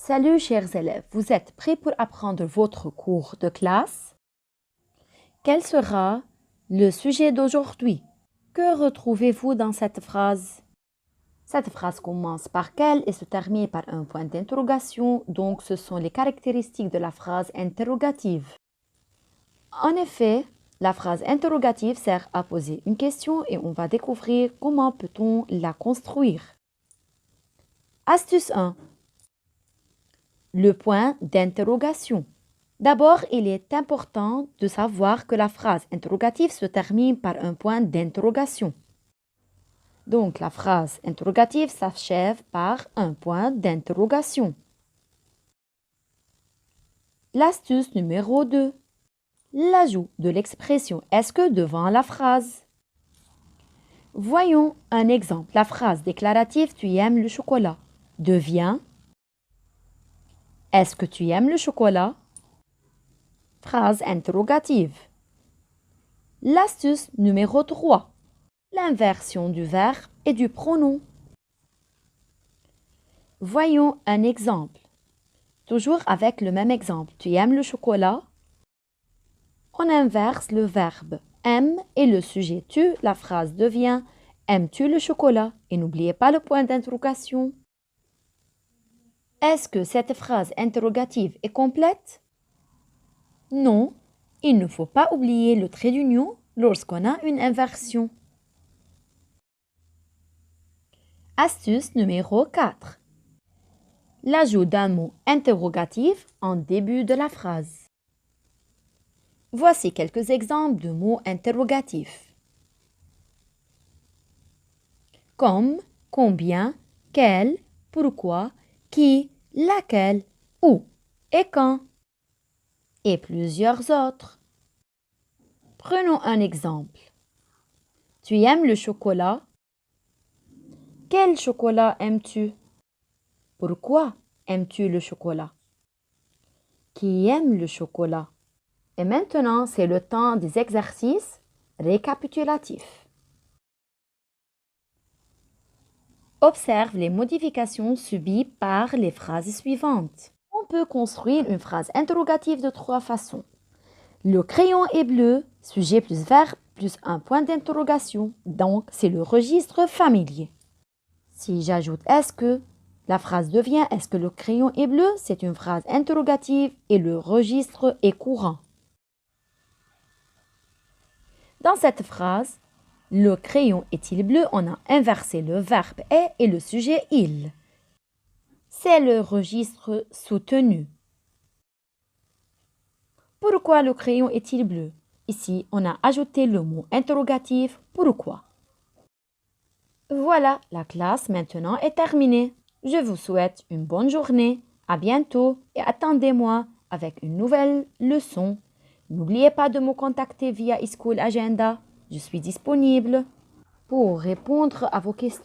Salut chers élèves, vous êtes prêts pour apprendre votre cours de classe? Quel sera le sujet d'aujourd'hui? Que retrouvez-vous dans cette phrase? Cette phrase commence par quel et se termine par un point d'interrogation, donc ce sont les caractéristiques de la phrase interrogative. En effet, la phrase interrogative sert à poser une question et on va découvrir comment peut-on la construire. Astuce 1. Le point d'interrogation. D'abord, il est important de savoir que la phrase interrogative se termine par un point d'interrogation. Donc, la phrase interrogative s'achève par un point d'interrogation. L'astuce numéro 2. L'ajout de l'expression « est-ce que » devant la phrase. Voyons un exemple. La phrase déclarative « tu aimes le chocolat » devient « est-ce que tu aimes le chocolat ?» Phrase interrogative. L'astuce numéro 3. L'inversion du verbe et du pronom. Voyons un exemple. Toujours avec le même exemple. Tu aimes le chocolat? On inverse le verbe aime et le sujet tu. La phrase devient aimes-tu le chocolat? Et n'oubliez pas le point d'interrogation. Est-ce que cette phrase interrogative est complète? Non, il ne faut pas oublier le trait d'union lorsqu'on a une inversion. Astuce numéro 4. L'ajout d'un mot interrogatif en début de la phrase. Voici quelques exemples de mots interrogatifs. Comme, combien, quel, pourquoi, qui, laquelle, où et quand. Et plusieurs autres. Prenons un exemple. Tu aimes le chocolat? Quel chocolat aimes-tu? Pourquoi aimes-tu le chocolat? Qui aime le chocolat? Et maintenant, c'est le temps des exercices récapitulatifs. Observe les modifications subies par les phrases suivantes. On peut construire une phrase interrogative de 3 façons. Le crayon est bleu, sujet plus verbe plus un point d'interrogation. Donc, c'est le registre familier. Si j'ajoute « est-ce que », la phrase devient « est-ce que le crayon est bleu ?» C'est une phrase interrogative et le registre est courant. Dans cette phrase, le crayon est-il bleu? On a inversé le verbe est et le sujet il. C'est le registre soutenu. Pourquoi le crayon est-il bleu? Ici, on a ajouté le mot interrogatif pourquoi. Voilà, la classe maintenant est terminée. Je vous souhaite une bonne journée. À bientôt et attendez-moi avec une nouvelle leçon. N'oubliez pas de me contacter via eSchool Agenda. Je suis disponible pour répondre à vos questions.